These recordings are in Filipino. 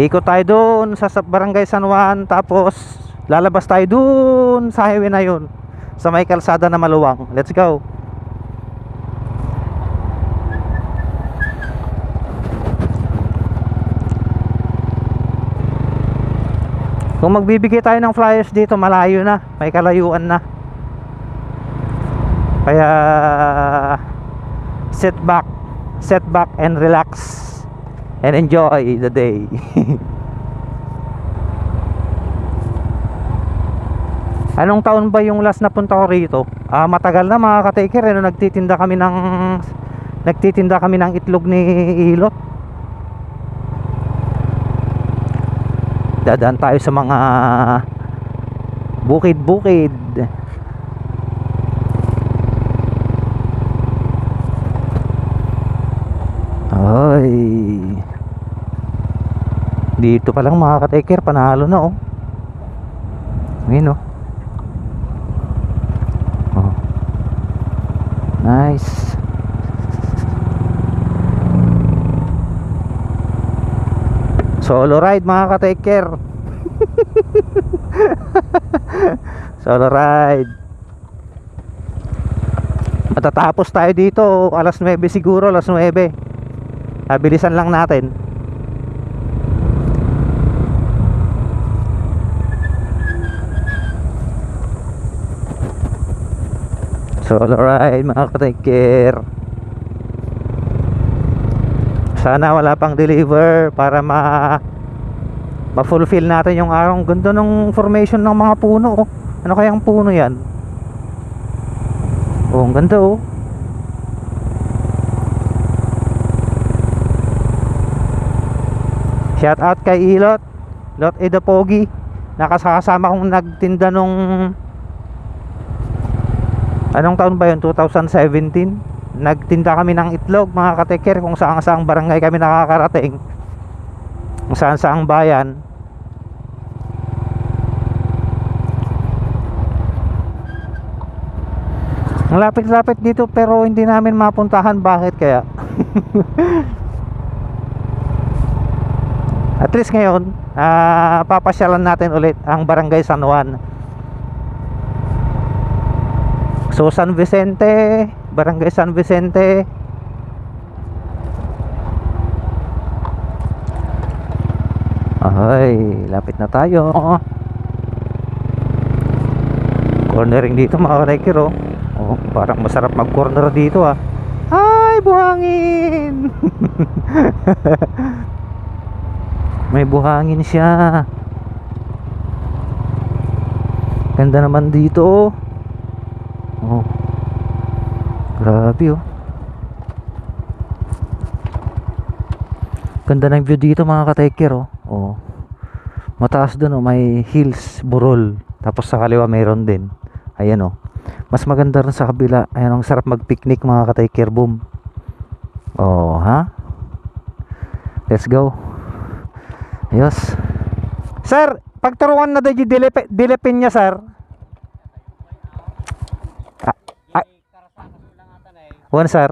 Ikot tayo doon sa Barangay San Juan, tapos lalabas tayo doon sa highway na yun, sa may kalsada na maluwang. Let's go. Kung magbibigay tayo ng flyers dito, malayo na, may kalayuan na. Kaya sit back and relax and enjoy the day. Anong taon ba yung last na punta ko rito? Matagal na mga ka-taker, nagtitinda kami ng itlog ni Ilot. Dadaan tayo sa mga bukid-bukid. Ay, dito pa lang mga ka-taker, panalo na oh. Ayun oh. Oh, nice. Solo ride mga ka-taker. Solo ride. Matatapos tayo dito alas 9 siguro, alas 9. Bilisan lang natin. Solo ride mga ka-taker. Sana wala pang deliver para ma-fulfill natin yung araw. Ganda ng formation ng mga puno oh. Ano kayang puno yan? Oh, ang ganda oh. Shout out kay Ilot Eda Pogi. Nakasama kong nagtinda nung anong taon ba yun? 2017. Nagtinda kami ng itlog mga ka-taker, kung saan saang barangay kami nakakarating, kung saan saang bayan. Ang lapit-lapit dito pero hindi namin mapuntahan. Bakit kaya? At least ngayon papasyalan natin ulit ang Barangay San Juan. So San Vicente, Barangay San Vicente. Ay, lapit na tayo. Cornering dito mga ka-taker oh. Oh, parang masarap mag-corner dito ah. Ay, buhangin. May buhangin siya. Ganda naman dito oh. Oh, grabe oh. Ganda ng view dito mga ka-taker oh. Oh, mataas dun oh, may hills, burol. Tapos sa kaliwa mayroon din. Ayan oh. Mas maganda rin sa kabila. Ayan, ang sarap mag-picnic mga ka-taker. Boom. Oh, ha? Let's go. Yes. Sir, pagturuan na dahi dilipin niya sir. Wan sir.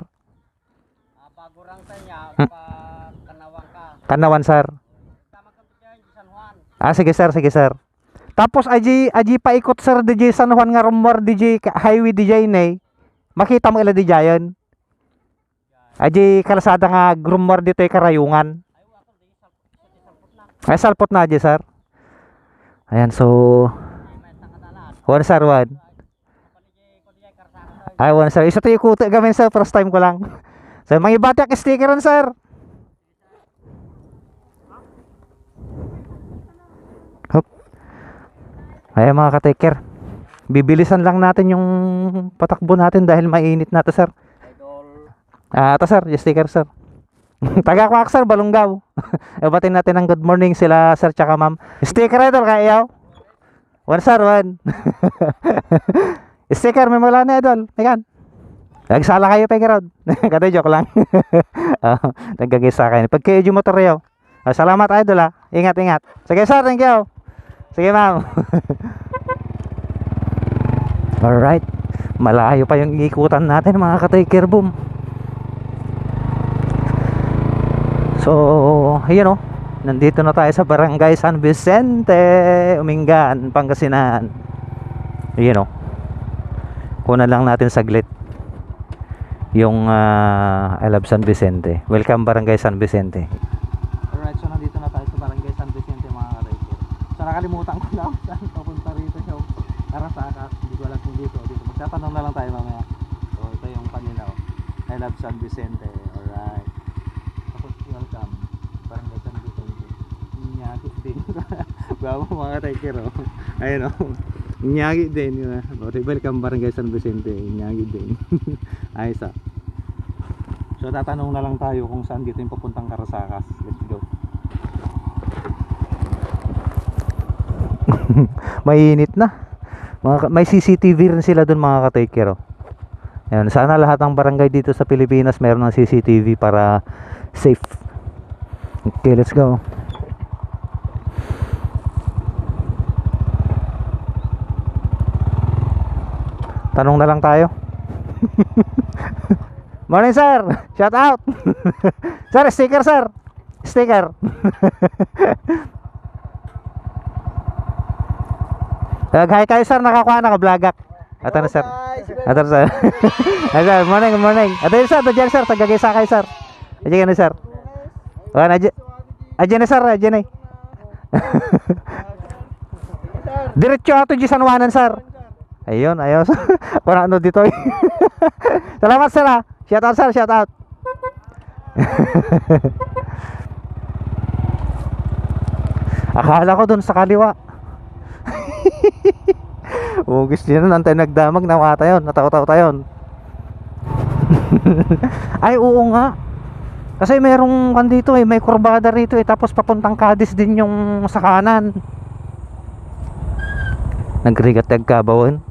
Bago rang tanya Kanawan ka. Kanawan sir. Tama ka diyan San Juan. Sige sir, sige sir. Tapos aji paikot sir DJ San Juan nga rumor DJ highway DJ nay. Makita mo ila DJ yan. Aji kalsada nga rumor dito ay karayungan. Ay salpot na aji sir. Ayan so one sir one. Ay one sir. Isa tayo kuta gamin sir, first time ko lang. So mga batak stickeran sir. Hop. Ay mga ka-taker, bibilisan lang natin yung patakbo natin dahil mainit na to sir. Ito sir, yung sticker sir. Taga-kwak sir, Balunggaw. Batin natin ng good morning sila sir tsaka ma'am. Sticker idol kaya one sir one. Sticker may mula na idol. Megan. Nagsala kayo pegirod. Kada joke lang. Nagagisa kayo. Pag kayo motor yo. Salamat idol ha. Ingat. Sige sir, thank you. Sige ma'am. Alright. Malayo pa yung ikutan natin mga ka-taker boom. So, ayan o. nandito na tayo sa Barangay San Vicente, Umingan, Pangasinan. Ayan o. Kunan lang natin saglit yung I Love San Vicente. Welcome Barangay San Vicente. Alright, so nandito na tayo sa Barangay San Vicente mga ka-Tiker. So nakalimutan ko na saan papunta rito yung Carasaca. Hindi ko alam kung dito. Magtatanong na lang tayo mamaya. So ito yung kanila o. I Love San Vicente. Alright. Tapos welcome Barangay San Vicente. Inyagit din. Bago mga ka-Tiker o. Ayun o. Inyagi din yun. Welcome Barangay San Vicente. Inyagi din. Ayos ah. So tatanong na lang tayo kung saan dito yung papuntang Carasaca. Let's go. Mainit na. May CCTV rin sila dun mga ka-Tiker oh. Ayan, sana lahat ng barangay dito sa Pilipinas meron ng CCTV para safe. Okay, let's go. Tanong na lang tayo. Morning sir, shout out. Sir, sticker sir. Sticker. Hi kayo sir, nakakuha na ka-vlogak. Ato na sir. Ato na sir. Hi sir, morning, good morning. Ato yun sir, dyan sir, tagagisa kayo sir. Ayan na sir. Ayan na sir, ayan na. Diretso ato dyan San Juanan sir. Ayun, ayos. Wala ano dito. Salamat sir ha. Shout out sir, shout out. Akala ko dun sa kaliwa. Gusto nyo nun, antay nagdamag, nawata yun, nataw-taw tayo. Ay, oo nga. Kasi merong kan dito eh, may kurbada rito eh, tapos papuntang Cadiz din yung sa kanan. Nagrigat-tag kabawin.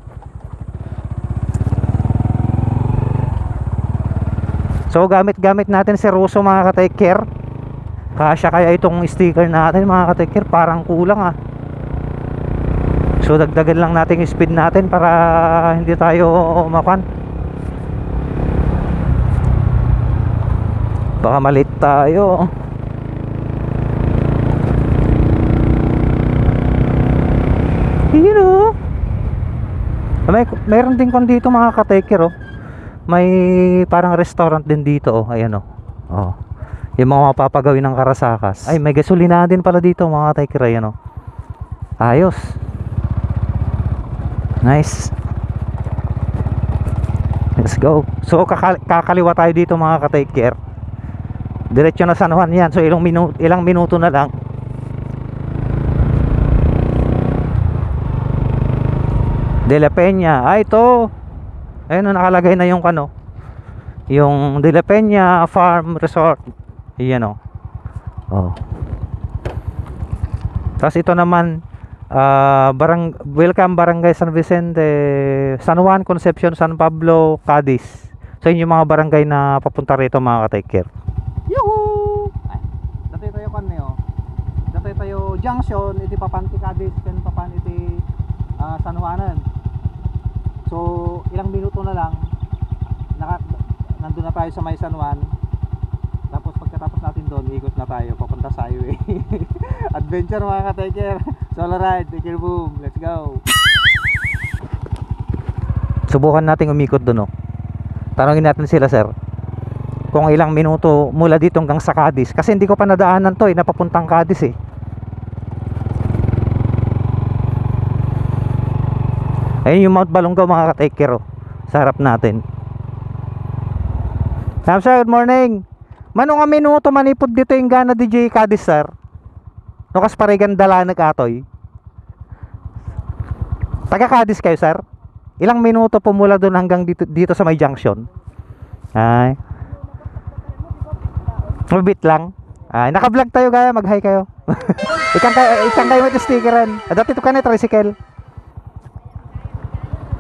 So gamit-gamit natin si Russo mga ka-Tiker. Kasya kaya itong sticker natin mga ka-Tiker, parang kulang ah. So dagdagan lang natin yung speed natin para hindi tayo mapan. Baka malit tayo. Yun oh. Meron din kon dito mga ka-Tiker oh. May parang restaurant din dito oh. Ayan oh. Oh. Yung mga mapapagawin ng Carasaca. Ay, may gasolina din pala dito mga ka-Tiker. Ayan oh. Ayos. Nice. Let's go. So kakaliwa tayo dito mga ka-Tiker. Diretso na San Juan yan. So ilang minuto na lang. De La Peña. Ay ito. Ayun nakalagay na yung ano. Yung De La Peña Farm Resort. Iyan o. Oh. Tapos ito naman welcome Barangay San Vicente, San Juan, Concepcion, San Pablo, Cadiz. So yun yung mga barangay na papunta rito mga ka-Tiker. Yuhu! Ay, dati tayo kan niyo. Dati tayo junction, iti papanti Cadiz, then papanti San Juanan. So ilang minuto na lang nandun na tayo sa may San Juan. Tapos pagkatapos natin doon, ikot na tayo papunta sa highway. Adventure mga ka-Tiker. Solo ride, Tiker boom. Let's go. Subukan natin umikot doon oh. Tanungin natin sila sir kung ilang minuto mula dito hanggang sa Cadiz. Kasi hindi ko pa nadaanan to eh, napapuntang Cadiz eh. Ayun yung Mount Balongaw mga ka-Tiker oh. Sa harap natin. Sir, good morning. Manong nga minuto manipod dito yung gana DJ Cadiz sir. Nukas parigan dala nag-atoy. Taga Cadiz kayo sir? Ilang minuto po mula doon hanggang dito sa may junction? Ay. Mabit lang. Ay, naka-vlog tayo gaya, mag-hi kayo. Ikang kayo may stickeran. Dati ito ka na tricycle.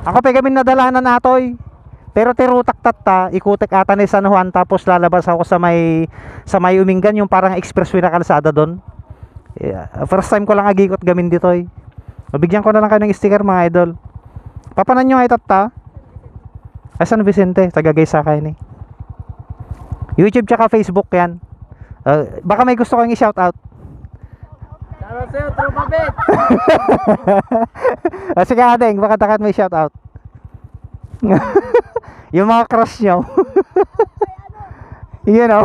Ako pa kami nadalanan natoy. Pero tirutak tatta, ikutik ata ni San Juan tapos lalabas ako sa may Umingan, yung parang expressway na kalsada doon. Yeah, first time ko lang agikot gamin dito eh. Mabigyan ko na lang kayo ng sticker mga idol. Papanan nyo nga tatta. Ay San Vicente, tagagaysa kayo ni. YouTube tsaka Facebook yan. Baka may gusto kong i-shoutout. Ano sa'yo, true babit? Sige adeng, baka takat may shoutout. Yung mga crush nyo. You know.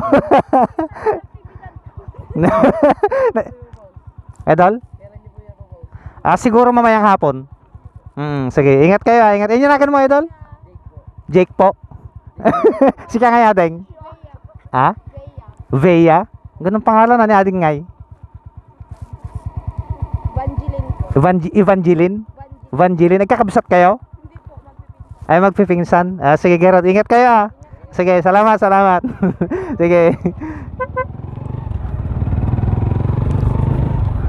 Idol? Siguro mamayang hapon. Sige, ingat kayo, ingat. Inyo mo, Idol? Jake po. Sika nga adeng. Ha? Veya. Ganun pangalan na ni ading ngay. Evangeline. Evangeline. Nagkakabsat kayo? Ay, magpipinsan. Sige, Gerard. Ingat kayo. Sige, salamat. Sige.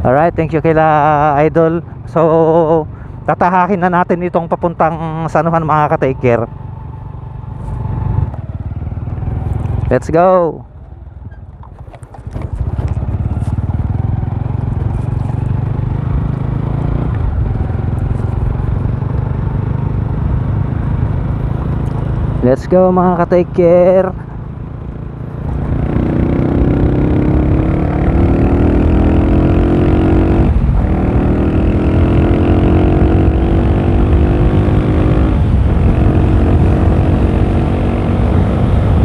Alright, thank you kila Idol. So, tatahakin na natin itong papuntang San Juan mga ka-take care. Let's go. Let's go mga ka-take care.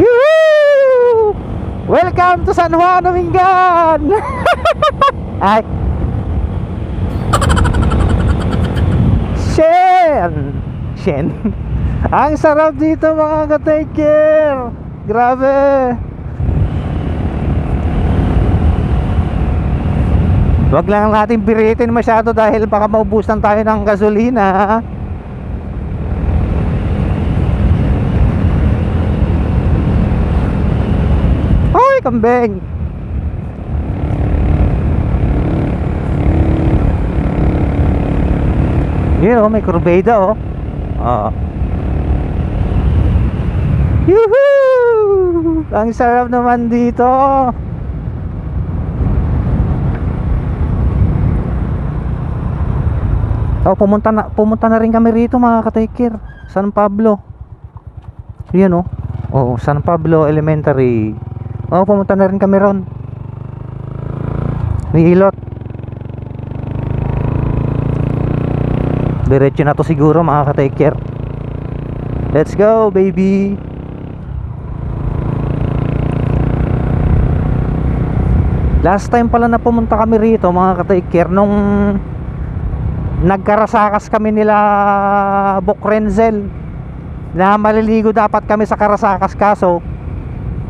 Yoo-hoo! Welcome to San Juan, Umingan. Ay. Shen. Ang sarap dito mga ka-take care. Grabe. Wag lang natin biritin masyado dahil baka maubusan tayo ng gasolina. Hoy, kambing. Yun may kurbeda Yuhuu! Ang sarap naman dito. Pumunta na rin kami rito mga ka-take care. San Pablo. Yan San Pablo Elementary. Pumunta na rin kami ron. May ilot. Diretso na to siguro mga ka-take care. Let's go baby. Last time pala na pumunta kami rito mga ka-take care nung nagkarasakas kami nila Bokrenzel na maliligo dapat kami sa Karasakas, kaso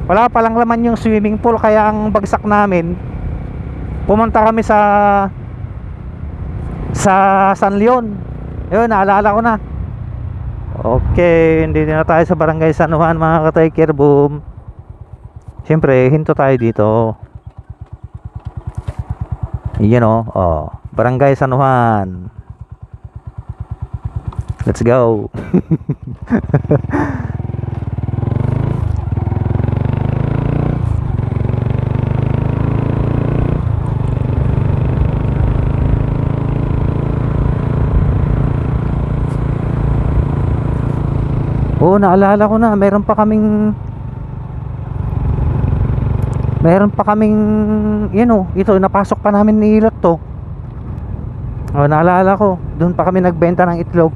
wala palang laman yung swimming pool, kaya ang bagsak namin pumunta kami sa San Leon. Yun, naalala ko na. Okay, hindi na tayo sa Barangay San Juan mga ka-take care. Boom. Siyempre, hinto tayo dito. Yan Barangay San Juan. Let's go. Naalala ko na, meron pa kaming ito, napasok pa namin ni Ilot to. Naalala ko, doon pa kami nagbenta ng itlog.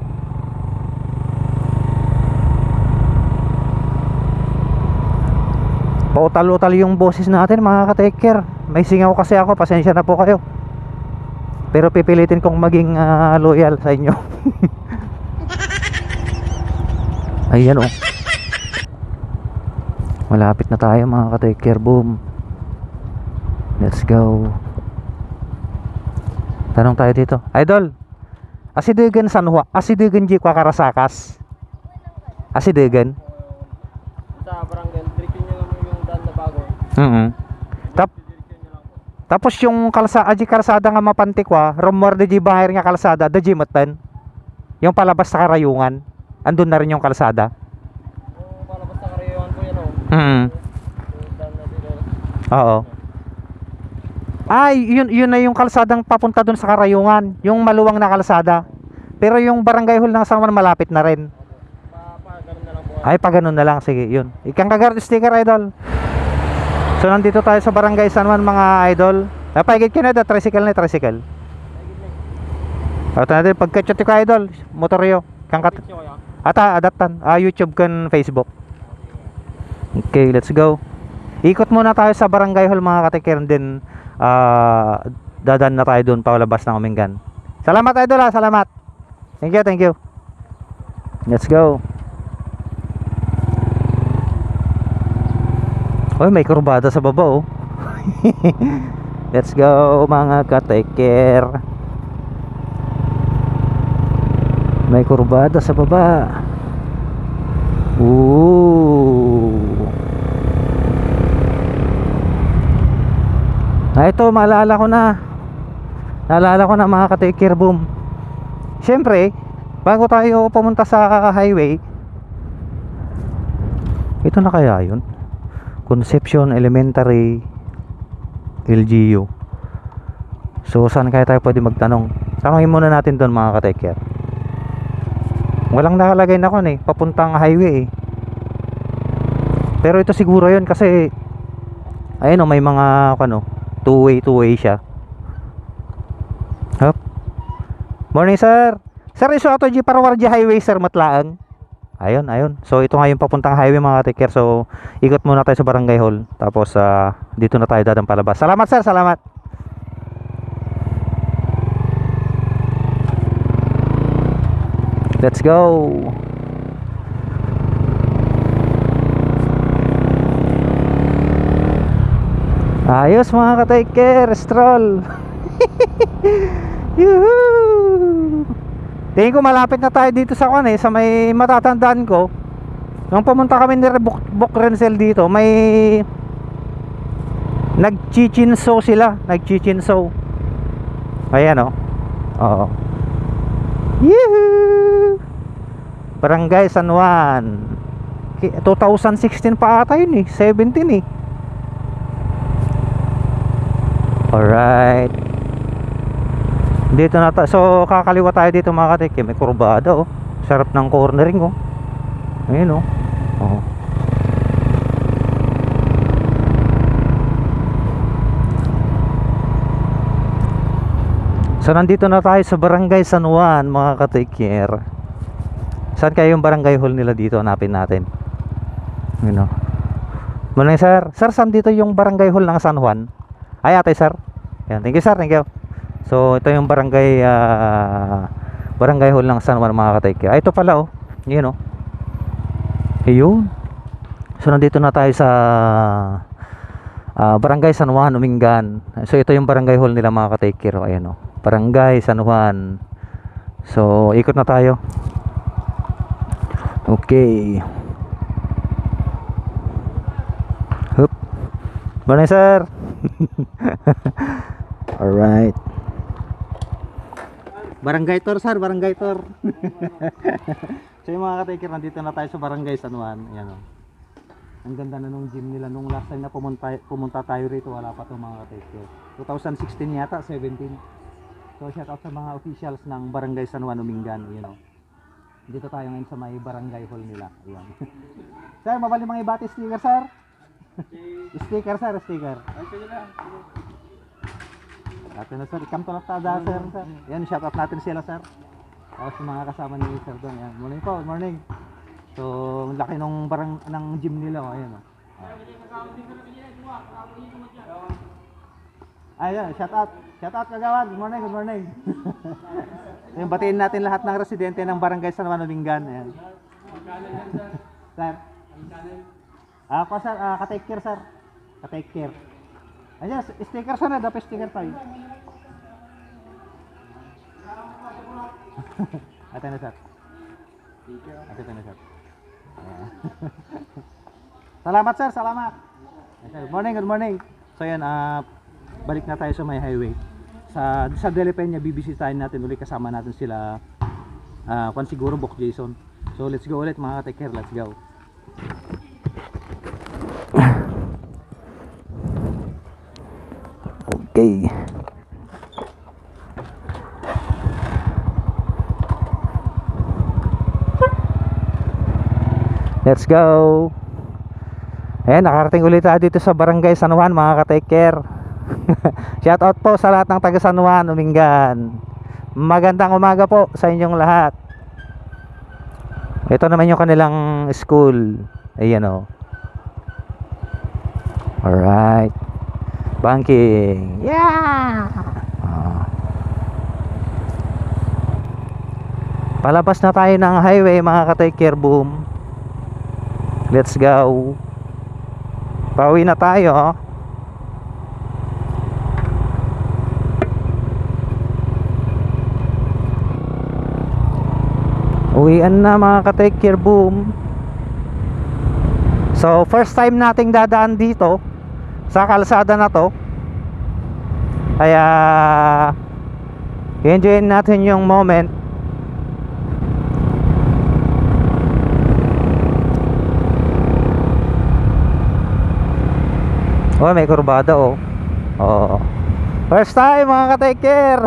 Pautal-utal yung boses natin mga ka-take care. May singaw kasi ako, pasensya na po kayo. Pero pipilitin kong maging loyal sa inyo. Ayan malapit na tayo mga ka-take care. Boom. Let's go. Tanong tayo dito, Idol, asidegan San Juan, asidegan di kwa Karasakas, asidegan Sa barangay, direksyon nyo lang yung daan na bago. Tapos yung kalsada nga mapantikwa, rumor de bahir nga kalsada, da jimatan. Yung palabas sa Karayungan, andun na rin yung kalsada. Palabas sa Karayungan po yan Yung daan na dito. Oo. Ay, yun na yung kalsadang papunta dun sa Karayungan, yung maluwang na kalsada. Pero yung barangay hall ng San Juan malapit na rin. Ganun na lang po. Ay, pa ganun na lang, sige, yun. Ikang kagar sticker, Idol. So nandito tayo sa Barangay San Juan mga idol. Napahigit ka na da, tricycle na, tricycle. Ito natin, pagka-chat ka idol, motoryo, kang kat... Picture ko yan. Ata, adaptan, YouTube kan Facebook. Okay, let's go. Ikot muna tayo sa Barangay Hall mga katikir, then dadan na tayo doon palabas ng Umingan. Salamat idol ha, salamat. Thank you, thank you. Let's go. Oy, may kurbada sa baba oh. Let's go mga katikir. May kurbada sa baba. Ooh. Ito, maalala ko na. Naalala ko na mga ka-take boom. Siyempre, bago tayo pumunta sa highway, ito na kaya yun? Conception Elementary LGU. So, saan kaya tayo pwede magtanong? Tanongin muna natin doon mga ka-take. Walang nakalagay na kon papuntang highway Pero ito siguro yun kasi ayun may mga two-way siya. Hop. Morning sir. Sir, iso ato G Parawardia Highway sir matlaang. Ayun. So ito nga yung papuntang highway mga ka-take. So ikot muna tayo sa Barangay Hall. Tapos dito na tayo dadang palabas. Salamat sir, salamat. Let's go. Ayos mga ka-take, stroll. Yuhuu. Tingin ko malapit na tayo dito sa sa may matatandaan ko. Nung pumunta kami ni Book Renzel dito, may nagchichinso sila, nagchichinso. Ayan Oo. Yuhuu. Barangay San Juan. 2016 pa ata yun 17 Alright. Dito na tayo. So kakaliwa tayo dito mga ka-take. May kurbada Sarap ng cornering Ayun So nandito na tayo sa Barangay San Juan mga ka-take. Saan kayo yung Barangay Hall nila dito? Hanapin natin. Ayun Morning sir. Sir, saan dito yung Barangay Hall ng San Juan? Ay ate sir. Yan, thank you sir, thank you. So ito yung Barangay Hall ng San Juan mga ka-take. Ito pala Yun Ayun. So nandito na tayo sa Barangay San Juan, Umingan. So ito yung Barangay Hall nila mga ka-take. Ayan Barangay San Juan. So ikot na tayo. Okay. Hup. Morning sir. Alright. Barangay Tor sir, Barangay Tor. So yung mga ka-take, nandito na tayo sa Barangay San Juan. Ayan Ang ganda na nung gym nila. Nung last time na pumunta tayo rito, wala pa itong mga ka-take. 2016 yata, 17. So shout out sa mga officials ng Barangay San Juan, Umingan. Dito tayo ngayon sa may Barangay Hall nila. Ayan. Sir, mabali mga ibati sticker sir. Sticker sir, sticker. Atin na sir, ikam tulad tada sir. Yan, shout out natin sila sir. Tapos mga kasama ni sir doon. Yan, morning po, morning. So, ang laki ng ng gym nila. Ayan Ayan, shout out. Shout out kagawad. Good morning, good morning. Yung batiin natin lahat ng residente ng Barangay San Juan, Umingan. Ayan. Sir. Ako sir, ka-take care sir. Ka-take care. Ayan, sticker sir dapat sticker tayo. Ate na sir. Ate na sir. Salamat sir, salamat. Good morning, good morning. So yan, balik na tayo sa may highway. Sa De La Peña, bibisitahin natin ulit, kasama natin sila siguro Bok Jason. So let's go ulit mga ka-take care, let's go. Okay. Let's go. Ayan, nakarating ulit tayo dito sa Barangay San Juan mga ka-take care. Shout out po sa lahat ng taga San Juan, Umingan. Magandang umaga po sa inyong lahat. Ito naman yung kanilang school. Ayan o. Alright. Banking. Yeah! Palabas na tayo ng highway mga ka-take care, boom. Let's go. Pauwi na tayo. Uwian na mga ka-take care, boom. So first time nating dadaan dito sa kalsada na to. Kaya enjoyin natin yung moment. Oh, may kurbada oh. Oh. First time mga ka-take care.